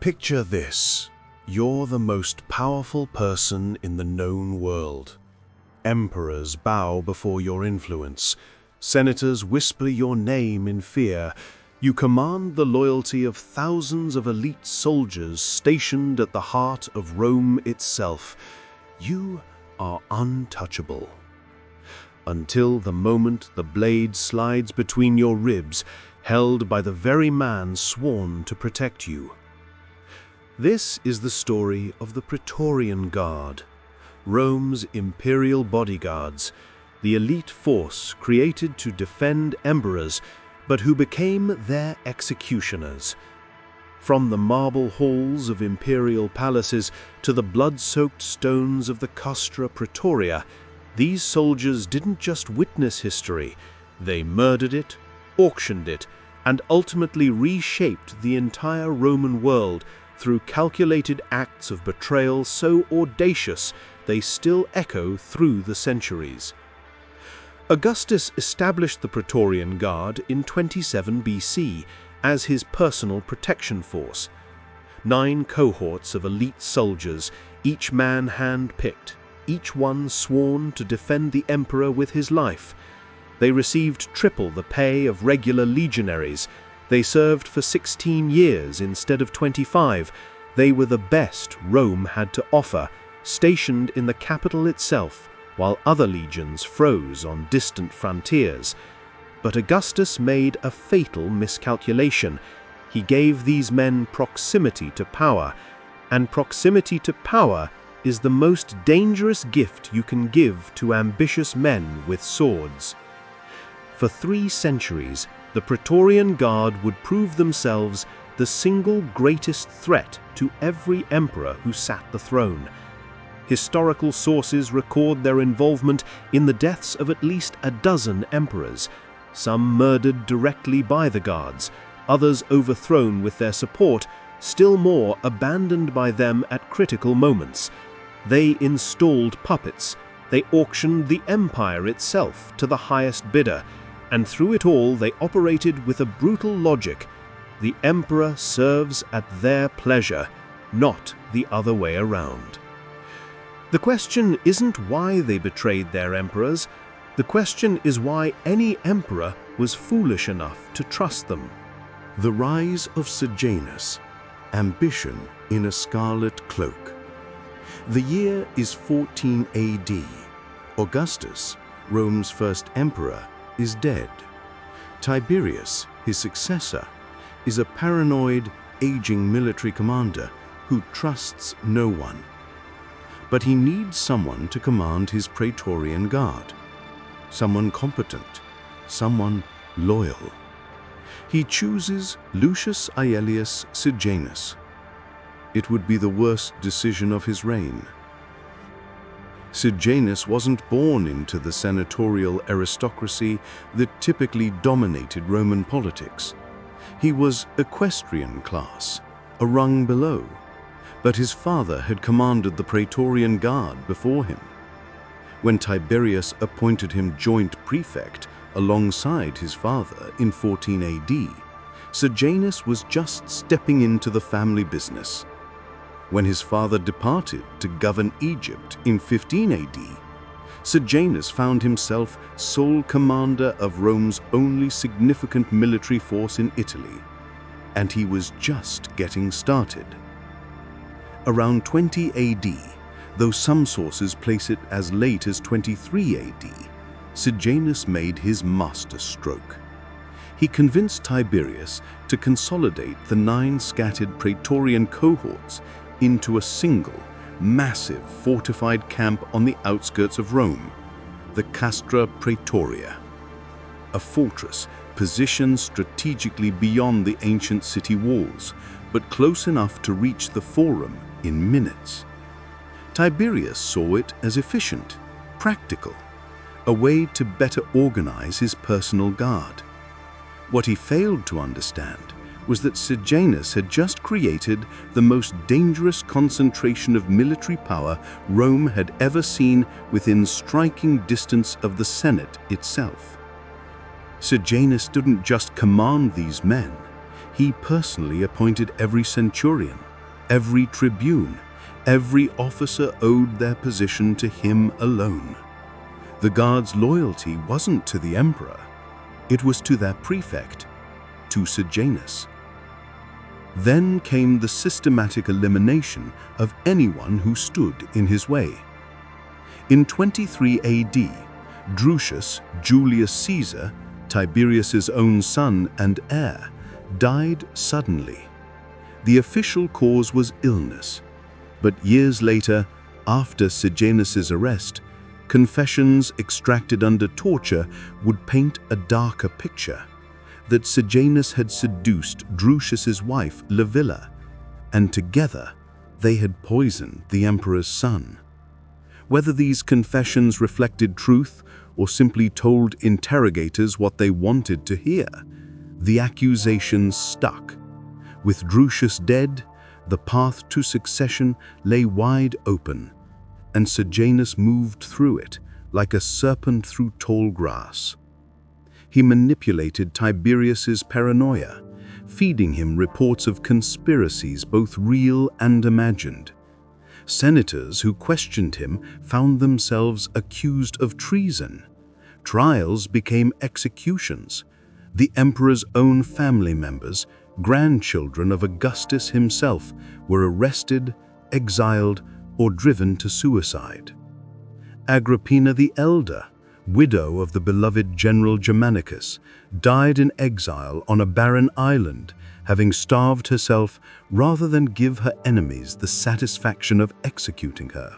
Picture this. You're the most powerful person in the known world. Emperors bow before your influence. Senators whisper your name in fear. You command the loyalty of thousands of elite soldiers stationed at the heart of Rome itself. You are untouchable. Until the moment the blade slides between your ribs, held by the very man sworn to protect you. This is the story of the Praetorian Guard, Rome's imperial bodyguards, the elite force created to defend emperors, but who became their executioners. From the marble halls of imperial palaces to the blood-soaked stones of the Castra Praetoria, these soldiers didn't just witness history, they murdered it, auctioned it, and ultimately reshaped the entire Roman world through calculated acts of betrayal so audacious they still echo through the centuries. Augustus established the Praetorian Guard in 27 BC as his personal protection force. 9 cohorts of elite soldiers, each man hand-picked, each one sworn to defend the emperor with his life. They received triple the pay of regular legionaries. They served for 16 years instead of 25. They were the best Rome had to offer, stationed in the capital itself, while other legions froze on distant frontiers. But Augustus made a fatal miscalculation. He gave these men proximity to power, and proximity to power is the most dangerous gift you can give to ambitious men with swords. For 3 centuries, the Praetorian Guard would prove themselves the single greatest threat to every emperor who sat the throne. Historical sources record their involvement in the deaths of at least a dozen emperors, some murdered directly by the guards, others overthrown with their support, still more abandoned by them at critical moments. They installed puppets, they auctioned the empire itself to the highest bidder, and through it all they operated with a brutal logic. The emperor serves at their pleasure, not the other way around. The question isn't why they betrayed their emperors. The question is why any emperor was foolish enough to trust them. The rise of Sejanus, ambition in a scarlet cloak. The year is 14 AD. Augustus, Rome's first emperor, is dead. Tiberius, his successor, is a paranoid, aging military commander who trusts no one. But he needs someone to command his Praetorian Guard, someone competent, someone loyal. He chooses Lucius Aelius Sejanus. It would be the worst decision of his reign. Sejanus wasn't born into the senatorial aristocracy that typically dominated Roman politics. He was equestrian class, a rung below, but his father had commanded the Praetorian Guard before him. When Tiberius appointed him joint prefect alongside his father in 14 AD, Sejanus was just stepping into the family business. When his father departed to govern Egypt in 15 AD, Sejanus found himself sole commander of Rome's only significant military force in Italy, and he was just getting started. Around 20 AD, though some sources place it as late as 23 AD, Sejanus made his master stroke. He convinced Tiberius to consolidate the 9 scattered Praetorian cohorts into a single, massive fortified camp on the outskirts of Rome, the Castra Praetoria, a fortress positioned strategically beyond the ancient city walls, but close enough to reach the Forum in minutes. Tiberius saw it as efficient, practical, a way to better organize his personal guard. What he failed to understand was that Sejanus had just created the most dangerous concentration of military power Rome had ever seen within striking distance of the Senate itself. Sejanus didn't just command these men, he personally appointed every centurion, every tribune, every officer owed their position to him alone. The Guard's loyalty wasn't to the emperor, it was to their prefect, to Sejanus. Then came the systematic elimination of anyone who stood in his way. In 23 AD, Didius Julius Caesar, Tiberius's own son and heir, died suddenly. The official cause was illness, but years later, after Sejanus's arrest, confessions extracted under torture would paint a darker picture, that Sejanus had seduced Drusus's wife Livilla, and together they had poisoned the emperor's son. Whether these confessions reflected truth or simply told interrogators what they wanted to hear, the accusations stuck. With Drusus dead, the path to succession lay wide open, and Sejanus moved through it like a serpent through tall grass. He manipulated Tiberius's paranoia, feeding him reports of conspiracies both real and imagined. Senators who questioned him found themselves accused of treason. Trials became executions. The emperor's own family members, grandchildren of Augustus himself, were arrested, exiled, or driven to suicide. Agrippina the Elder, widow of the beloved general Germanicus, died in exile on a barren island, having starved herself rather than give her enemies the satisfaction of executing her.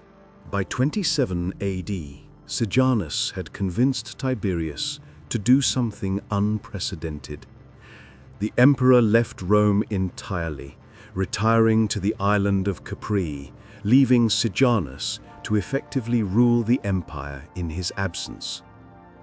By 27 AD, Sejanus had convinced Tiberius to do something unprecedented. The emperor left Rome entirely, retiring to the island of Capri, leaving Sejanus to effectively rule the empire in his absence.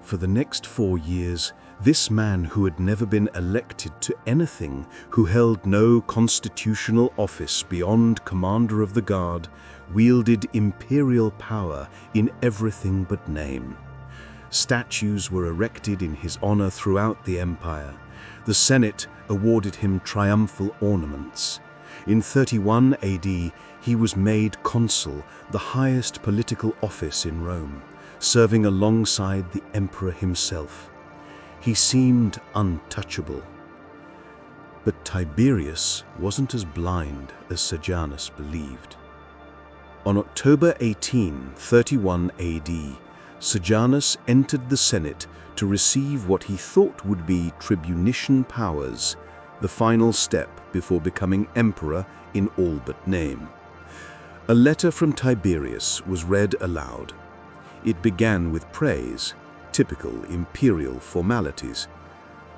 For the next 4 years, this man who had never been elected to anything, who held no constitutional office beyond commander of the guard, wielded imperial power in everything but name. Statues were erected in his honor throughout the empire. The Senate awarded him triumphal ornaments. In 31 AD, he was made consul, the highest political office in Rome, serving alongside the emperor himself. He seemed untouchable. But Tiberius wasn't as blind as Sejanus believed. On October 18, 31 AD, Sejanus entered the Senate to receive what he thought would be tribunician powers, the final step before becoming emperor in all but name. A letter from Tiberius was read aloud. It began with praise, typical imperial formalities.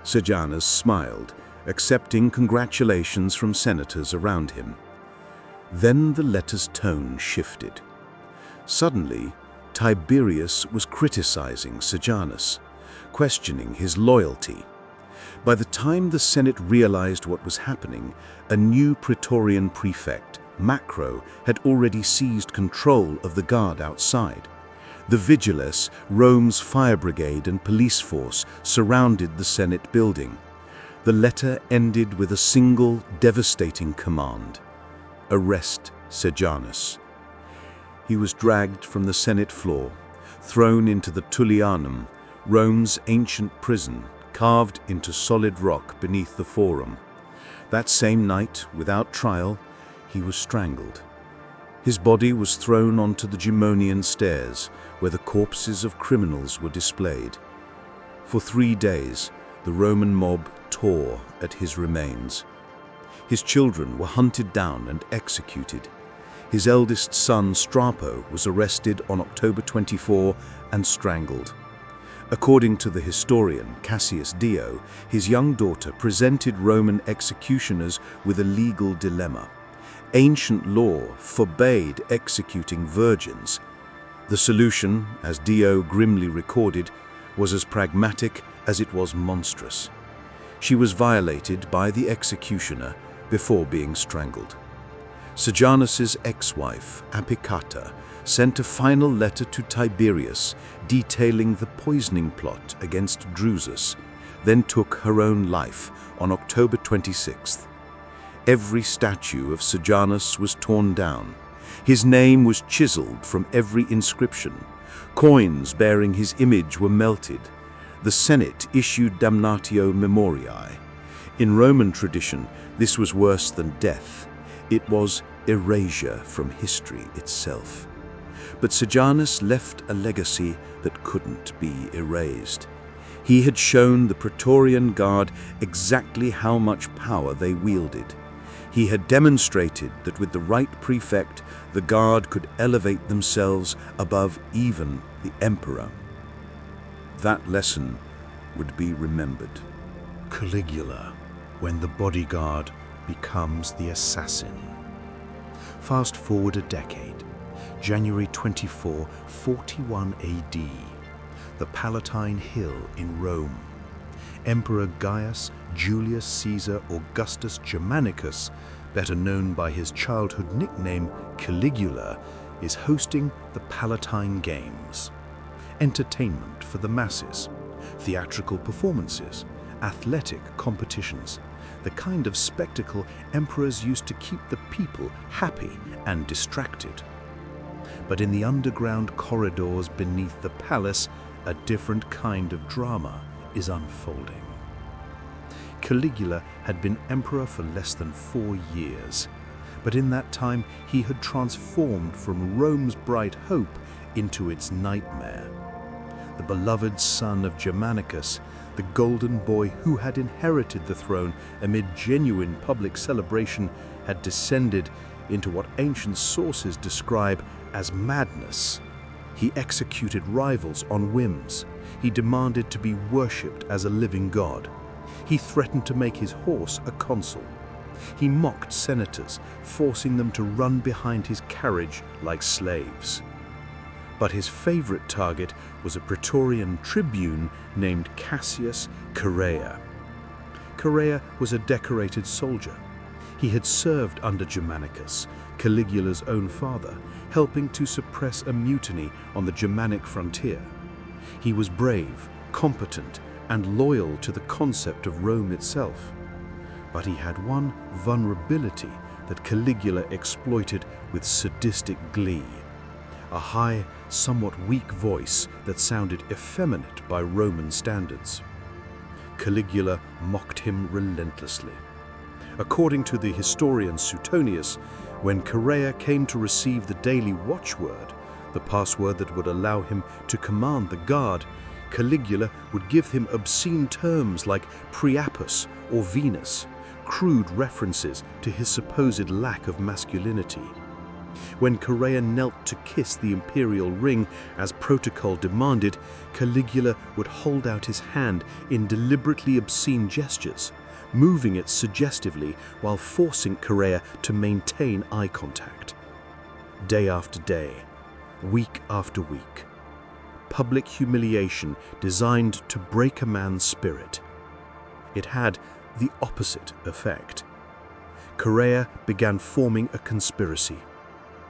Sejanus smiled, accepting congratulations from senators around him. Then the letter's tone shifted. Suddenly, Tiberius was criticizing Sejanus, questioning his loyalty. By the time the Senate realized what was happening, a new Praetorian prefect, Macro, had already seized control of the guard outside. The Vigiles, Rome's fire brigade and police force, surrounded the Senate building. The letter ended with a single, devastating command: arrest Sejanus. He was dragged from the Senate floor, thrown into the Tullianum, Rome's ancient prison, carved into solid rock beneath the Forum. That same night, without trial, he was strangled. His body was thrown onto the Gemonian stairs, where the corpses of criminals were displayed. For 3 days, the Roman mob tore at his remains. His children were hunted down and executed. His eldest son, Strapo, was arrested on October 24 and strangled. According to the historian Cassius Dio, his young daughter presented Roman executioners with a legal dilemma. Ancient law forbade executing virgins. The solution, as Dio grimly recorded, was as pragmatic as it was monstrous. She was violated by the executioner before being strangled. Sejanus's ex-wife, Apicata, sent a final letter to Tiberius detailing the poisoning plot against Drusus, then took her own life on October 26th. Every statue of Sejanus was torn down. His name was chiseled from every inscription. Coins bearing his image were melted. The Senate issued damnatio memoriae. In Roman tradition, this was worse than death. It was erasure from history itself. But Sejanus left a legacy that couldn't be erased. He had shown the Praetorian Guard exactly how much power they wielded. He had demonstrated that with the right prefect, the Guard could elevate themselves above even the emperor. That lesson would be remembered. Caligula, when the bodyguard becomes the assassin. Fast forward a decade, January 24, 41 AD, the Palatine Hill in Rome. Emperor Gaius Julius Caesar Augustus Germanicus, better known by his childhood nickname Caligula, is hosting the Palatine Games. Entertainment for the masses, theatrical performances, athletic competitions, the kind of spectacle emperors used to keep the people happy and distracted. But in the underground corridors beneath the palace, a different kind of drama is unfolding. Caligula had been emperor for less than 4 years, but in that time he had transformed from Rome's bright hope into its nightmare. The beloved son of Germanicus, the golden boy who had inherited the throne amid genuine public celebration, had descended into what ancient sources describe as madness. He executed rivals on whims. He demanded to be worshipped as a living god. He threatened to make his horse a consul. He mocked senators, forcing them to run behind his carriage like slaves. But his favorite target was a Praetorian tribune named Cassius Chaerea. Chaerea was a decorated soldier. He had served under Germanicus, Caligula's own father, helping to suppress a mutiny on the Germanic frontier. He was brave, competent, and loyal to the concept of Rome itself. But he had one vulnerability that Caligula exploited with sadistic glee: a high, somewhat weak voice that sounded effeminate by Roman standards. Caligula mocked him relentlessly. According to the historian Suetonius, when Chaerea came to receive the daily watchword, the password that would allow him to command the guard, Caligula would give him obscene terms like Priapus or Venus, crude references to his supposed lack of masculinity. When Chaerea knelt to kiss the imperial ring as protocol demanded, Caligula would hold out his hand in deliberately obscene gestures, moving it suggestively while forcing Chaerea to maintain eye contact. Day after day, week after week, public humiliation designed to break a man's spirit. It had the opposite effect. Chaerea began forming a conspiracy.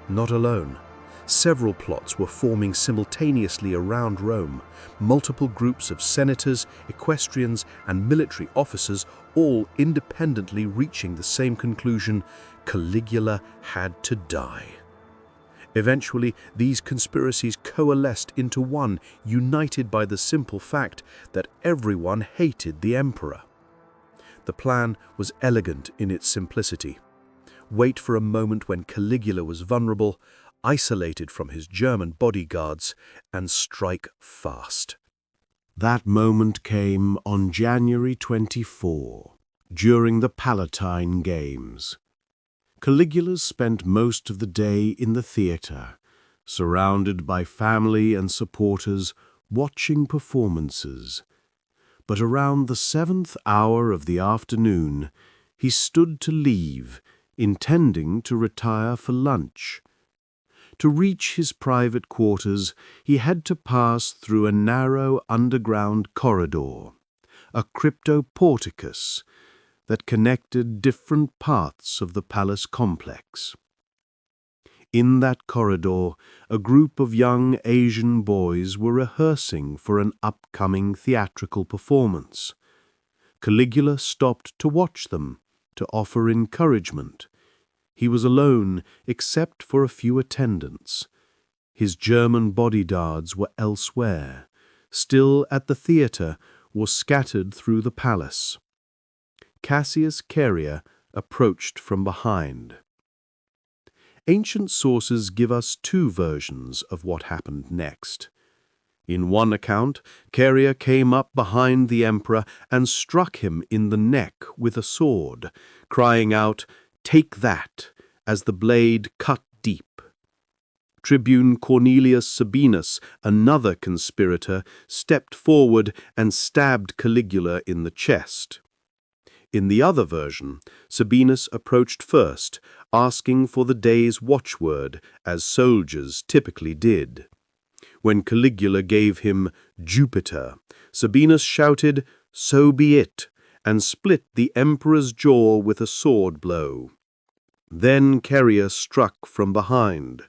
Not alone. Several plots were forming simultaneously around Rome, multiple groups of senators, equestrians, and military officers all independently reaching the same conclusion: Caligula had to die. Eventually, these conspiracies coalesced into one, united by the simple fact that everyone hated the emperor. The plan was elegant in its simplicity. Wait for a moment when Caligula was vulnerable, isolated from his German bodyguards, and strike fast. That moment came on January 24, during the Palatine Games. Caligula spent most of the day in the theater, surrounded by family and supporters, watching performances. But around the 7th hour of the afternoon, he stood to leave, intending to retire for lunch. To reach his private quarters, he had to pass through a narrow underground corridor, a cryptoporticus, that connected different parts of the palace complex. In that corridor, a group of young Asian boys were rehearsing for an upcoming theatrical performance. Caligula stopped to watch them, to offer encouragement. He was alone except for a few attendants. His German bodyguards were elsewhere, still at the theatre or scattered through the palace. Cassius Chaerea approached from behind. Ancient sources give us two versions of what happened next. In one account, Chaerea came up behind the emperor and struck him in the neck with a sword, crying out, "Take that," as the blade cut deep. Tribune Cornelius Sabinus, another conspirator, stepped forward and stabbed Caligula in the chest. In the other version, Sabinus approached first, asking for the day's watchword, as soldiers typically did. When Caligula gave him Jupiter, Sabinus shouted, "So be it," and split the emperor's jaw with a sword blow. Then Chaerea struck from behind.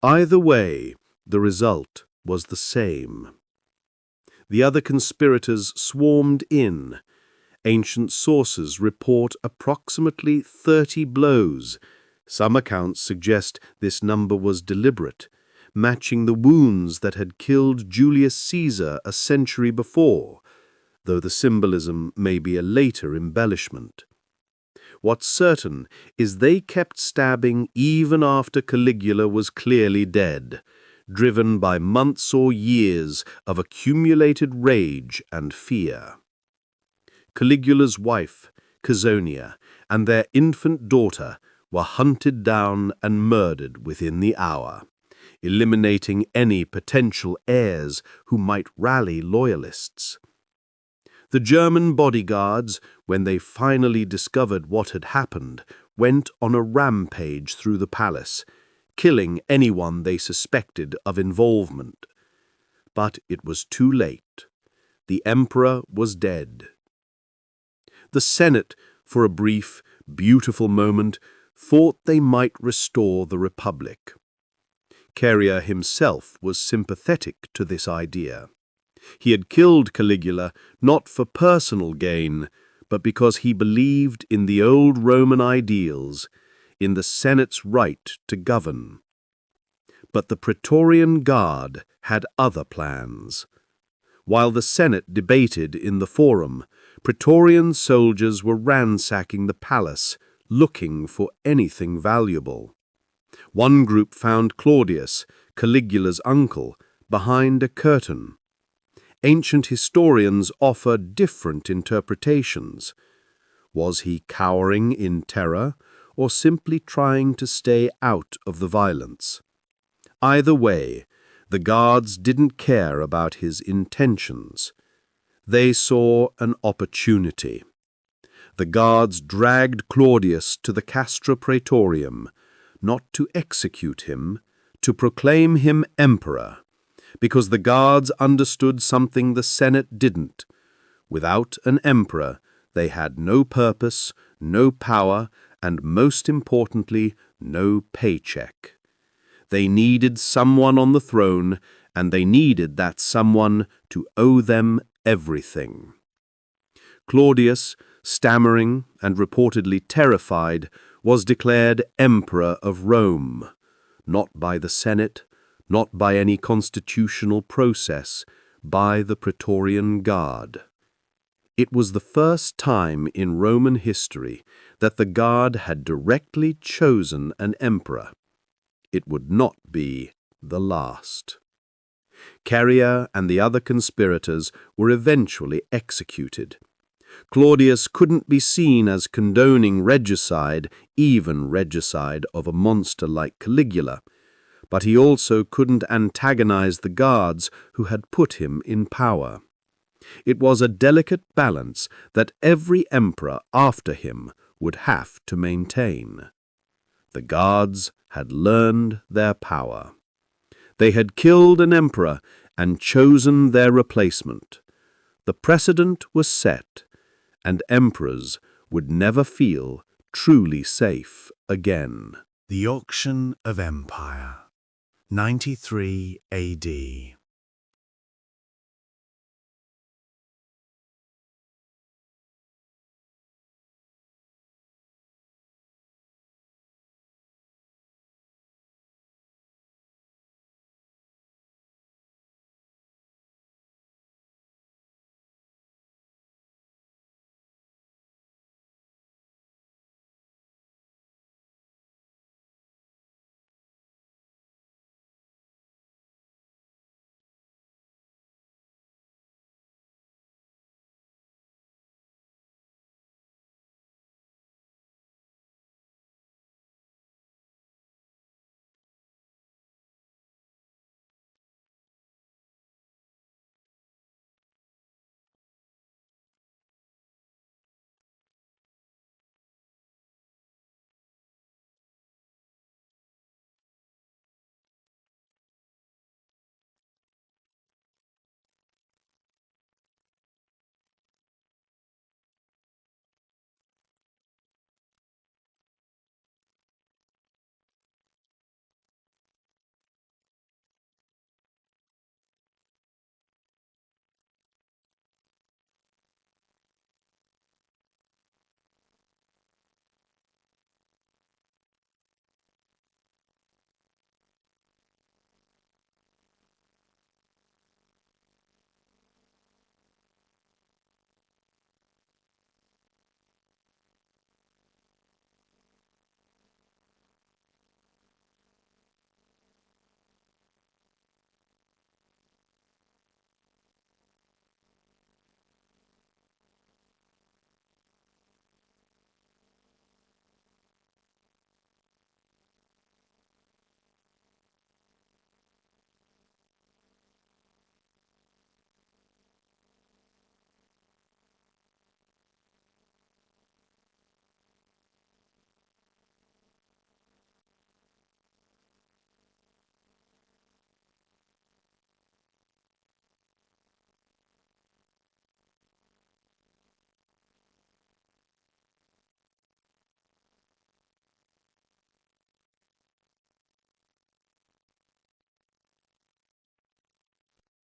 Either way, the result was the same. The other conspirators swarmed in. Ancient sources report approximately 30 blows. Some accounts suggest this number was deliberate, matching the wounds that had killed Julius Caesar a century before, though the symbolism may be a later embellishment. What's certain is they kept stabbing even after Caligula was clearly dead, driven by months or years of accumulated rage and fear. Caligula's wife, Caesonia, and their infant daughter were hunted down and murdered within the hour, eliminating any potential heirs who might rally loyalists. The German bodyguards, when they finally discovered what had happened, went on a rampage through the palace, killing anyone they suspected of involvement. But it was too late. The emperor was dead. The Senate, for a brief, beautiful moment, thought they might restore the Republic. Chaerea himself was sympathetic to this idea. He had killed Caligula not for personal gain, but because he believed in the old Roman ideals, in the Senate's right to govern. But the Praetorian Guard had other plans. While the Senate debated in the Forum, Praetorian soldiers were ransacking the palace, looking for anything valuable. One group found Claudius, Caligula's uncle, behind a curtain. Ancient historians offer different interpretations. Was he cowering in terror, or simply trying to stay out of the violence? Either way, the guards didn't care about his intentions. They saw an opportunity. The guards dragged Claudius to the Castra Praetorium, not to execute him, to proclaim him emperor, because the guards understood something the Senate didn't. Without an emperor, they had no purpose, no power, and most importantly, no paycheck. They needed someone on the throne, and they needed that someone to owe them everything. Claudius, stammering and reportedly terrified, was declared Emperor of Rome, not by the Senate, not by any constitutional process, by the Praetorian Guard. It was the first time in Roman history that the Guard had directly chosen an emperor. It would not be the last. Chaerea and the other conspirators were eventually executed. Claudius couldn't be seen as condoning regicide, even regicide of a monster like Caligula, but he also couldn't antagonize the guards who had put him in power. It was a delicate balance that every emperor after him would have to maintain. The guards had learned their power. They had killed an emperor and chosen their replacement. The precedent was set, and emperors would never feel truly safe again. The Auction of Empire, 93 AD.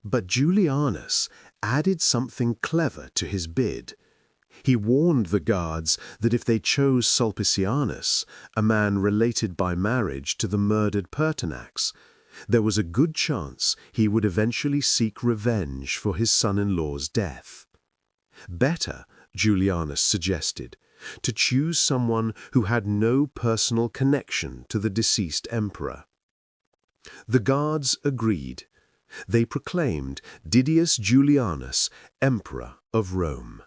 But Julianus added something clever to his bid. He warned the guards that if they chose Sulpicianus, a man related by marriage to the murdered Pertinax, there was a good chance he would eventually seek revenge for his son-in-law's death. Better, Julianus suggested, to choose someone who had no personal connection to the deceased emperor. The guards agreed. They proclaimed Didius Julianus emperor of Rome.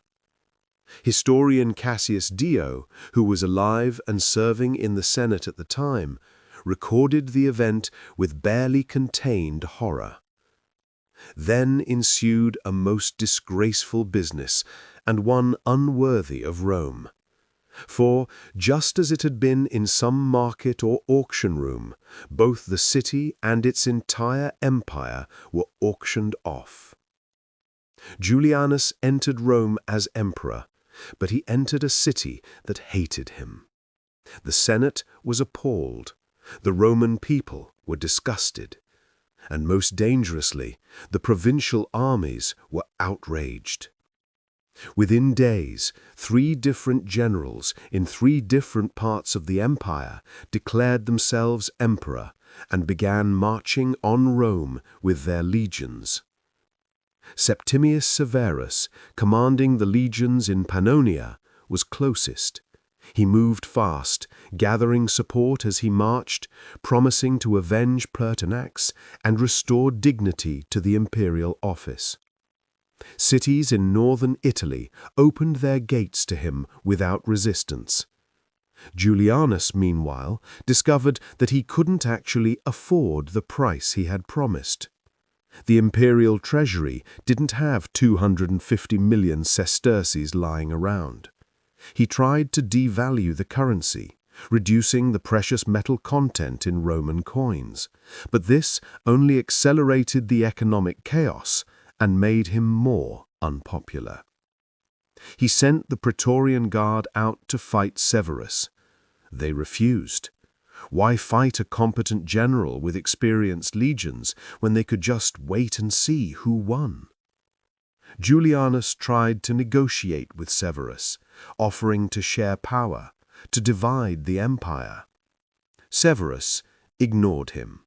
Historian Cassius Dio, who was alive and serving in the Senate at the time, recorded the event with barely contained horror. Then ensued a most disgraceful business, and one unworthy of Rome. For, just as it had been in some market or auction room, both the city and its entire empire were auctioned off. Julianus entered Rome as emperor, but he entered a city that hated him. The Senate was appalled. The Roman people were disgusted. And most dangerously, the provincial armies were outraged. Within days, 3 different generals in 3 different parts of the empire declared themselves emperor and began marching on Rome with their legions. Septimius Severus, commanding the legions in Pannonia, was closest. He moved fast, gathering support as he marched, promising to avenge Pertinax and restore dignity to the imperial office. Cities in northern Italy opened their gates to him without resistance. Julianus, meanwhile, discovered that he couldn't actually afford the price he had promised. The imperial treasury didn't have 250 million sesterces lying around. He tried to devalue the currency, reducing the precious metal content in Roman coins, but this only accelerated the economic chaos and made him more unpopular. He sent the Praetorian Guard out to fight Severus. They refused. Why fight a competent general with experienced legions when they could just wait and see who won? Julianus tried to negotiate with Severus, offering to share power, to divide the empire. Severus ignored him.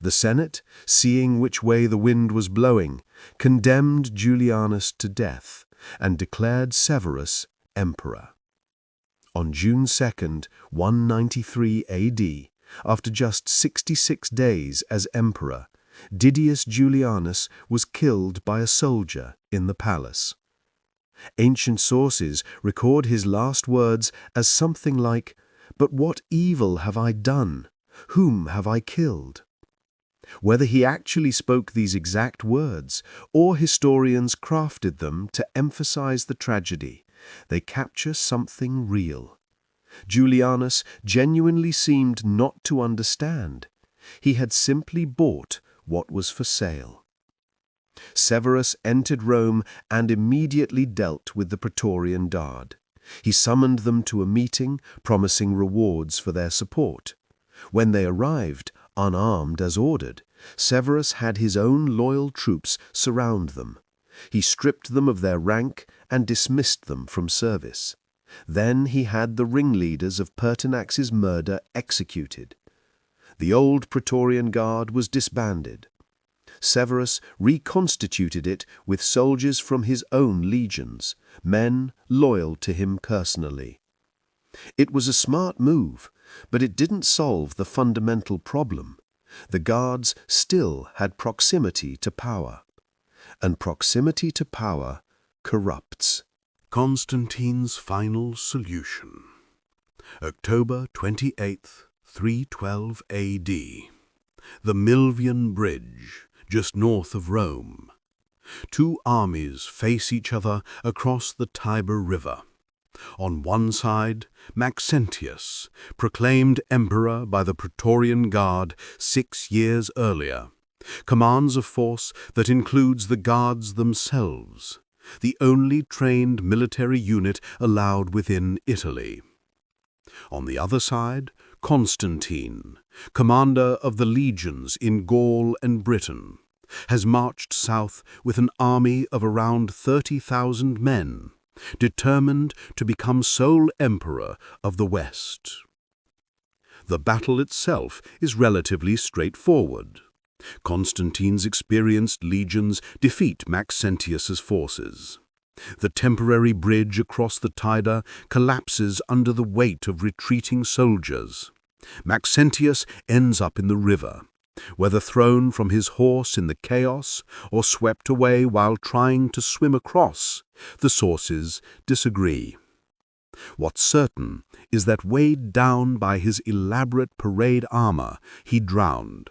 The Senate, seeing which way the wind was blowing, condemned Julianus to death and declared Severus emperor. On June 2nd, 193 AD, after just 66 days as emperor, Didius Julianus was killed by a soldier in the palace. Ancient sources record his last words as something like, "But what evil have I done? Whom have I killed?" Whether he actually spoke these exact words, or historians crafted them to emphasize the tragedy, they capture something real. Julianus genuinely seemed not to understand. He had simply bought what was for sale. Severus entered Rome and immediately dealt with the Praetorian Guard. He summoned them to a meeting, promising rewards for their support. When they arrived, unarmed as ordered, Severus had his own loyal troops surround them. He stripped them of their rank and dismissed them from service. Then he had the ringleaders of Pertinax's murder executed. The old Praetorian Guard was disbanded. Severus reconstituted it with soldiers from his own legions, men loyal to him personally. It was a smart move, but it didn't solve the fundamental problem. The guards still had proximity to power, and proximity to power corrupts. Constantine's final solution. October 28th, 312 AD. The Milvian Bridge, just north of Rome. 2 armies face each other across the Tiber River. On one side, Maxentius, proclaimed emperor by the Praetorian Guard 6 years earlier, commands a force that includes the guards themselves, the only trained military unit allowed within Italy. On the other side, Constantine, commander of the legions in Gaul and Britain, has marched south with an army of around 30,000 men, determined to become sole emperor of the West. The battle itself is relatively straightforward. Constantine's experienced legions defeat Maxentius's forces. The temporary bridge across the Tiber collapses under the weight of retreating soldiers. Maxentius ends up in the river, whether thrown from his horse in the chaos or swept away while trying to swim across. The sources disagree. What's certain is that weighed down by his elaborate parade armor, he drowned.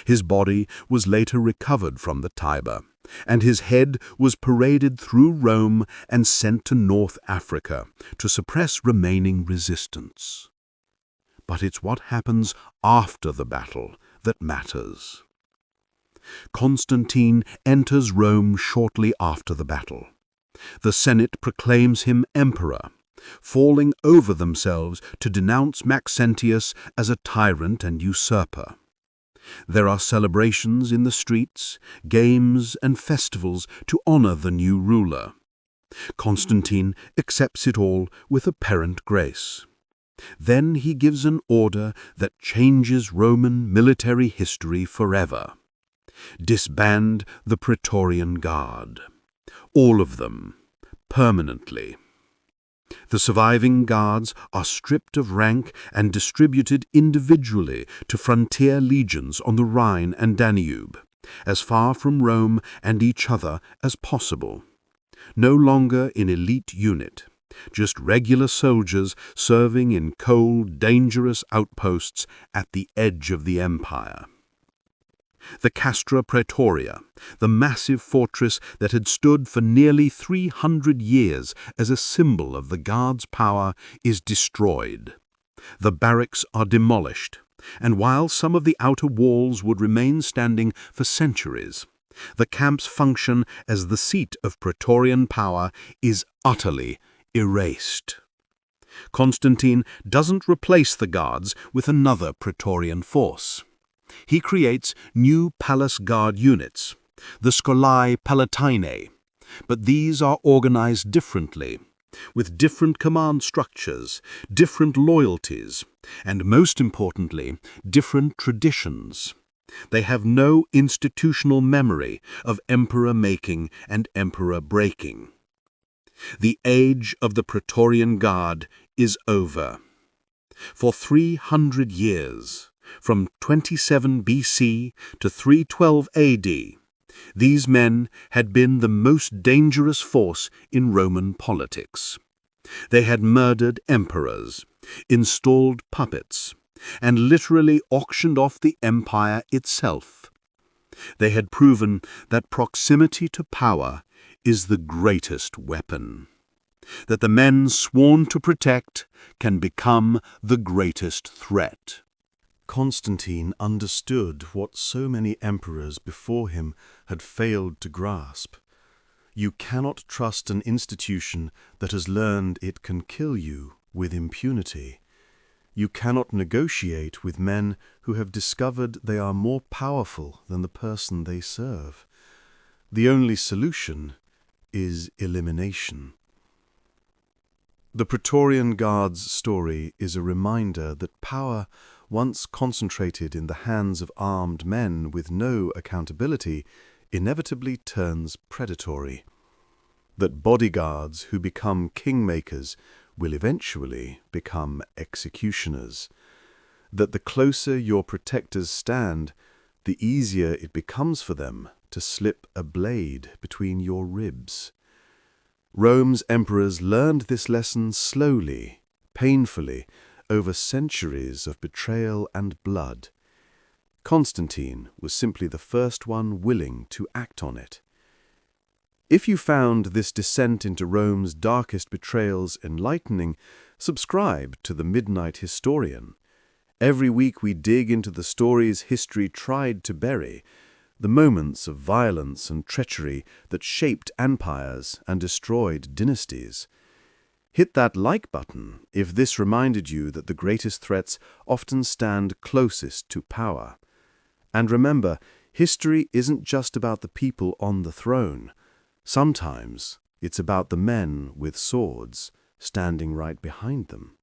His body was later recovered from the Tiber, and his head was paraded through Rome and sent to North Africa to suppress remaining resistance. But it's what happens after the battle that matters. Constantine enters Rome shortly after the battle. The Senate proclaims him emperor, falling over themselves to denounce Maxentius as a tyrant and usurper. There are celebrations in the streets, games and festivals to honor the new ruler. Constantine accepts it all with apparent grace. Then he gives an order that changes Roman military history forever. Disband the Praetorian Guard. All of them, permanently. The surviving guards are stripped of rank and distributed individually to frontier legions on the Rhine and Danube, as far from Rome and each other as possible. No longer an elite unit, just regular soldiers serving in cold, dangerous outposts at the edge of the empire. The Castra Praetoria, the massive fortress that had stood for nearly 300 years as a symbol of the Guards' power, is destroyed. The barracks are demolished, and while some of the outer walls would remain standing for centuries, the camp's function as the seat of Praetorian power is utterly erased. Constantine doesn't replace the Guards with another Praetorian force. He creates new palace guard units, the Scholae Palatinae, but these are organized differently, with different command structures, different loyalties, and most importantly, different traditions. They have no institutional memory of emperor making and emperor breaking. The age of the Praetorian Guard is over. For 300 years, from 27 BC to 312 AD, these men had been the most dangerous force in Roman politics. They had murdered emperors, installed puppets, and literally auctioned off the empire itself. They had proven that proximity to power is the greatest weapon, that the men sworn to protect can become the greatest threat. Constantine understood what so many emperors before him had failed to grasp. You cannot trust an institution that has learned it can kill you with impunity. You cannot negotiate with men who have discovered they are more powerful than the person they serve. The only solution is elimination. The Praetorian Guard's story is a reminder that power, once concentrated in the hands of armed men with no accountability, inevitably turns predatory. That bodyguards who become kingmakers will eventually become executioners. That the closer your protectors stand, the easier it becomes for them to slip a blade between your ribs. Rome's emperors learned this lesson slowly, painfully, over centuries of betrayal and blood. Constantine was simply the first one willing to act on it. If you found this descent into Rome's darkest betrayals enlightening, subscribe to The Midnight Historian. Every week we dig into the stories history tried to bury, the moments of violence and treachery that shaped empires and destroyed dynasties. Hit that like button if this reminded you that the greatest threats often stand closest to power. And remember, History isn't just about the people on the throne. Sometimes it's about the men with swords standing right behind them.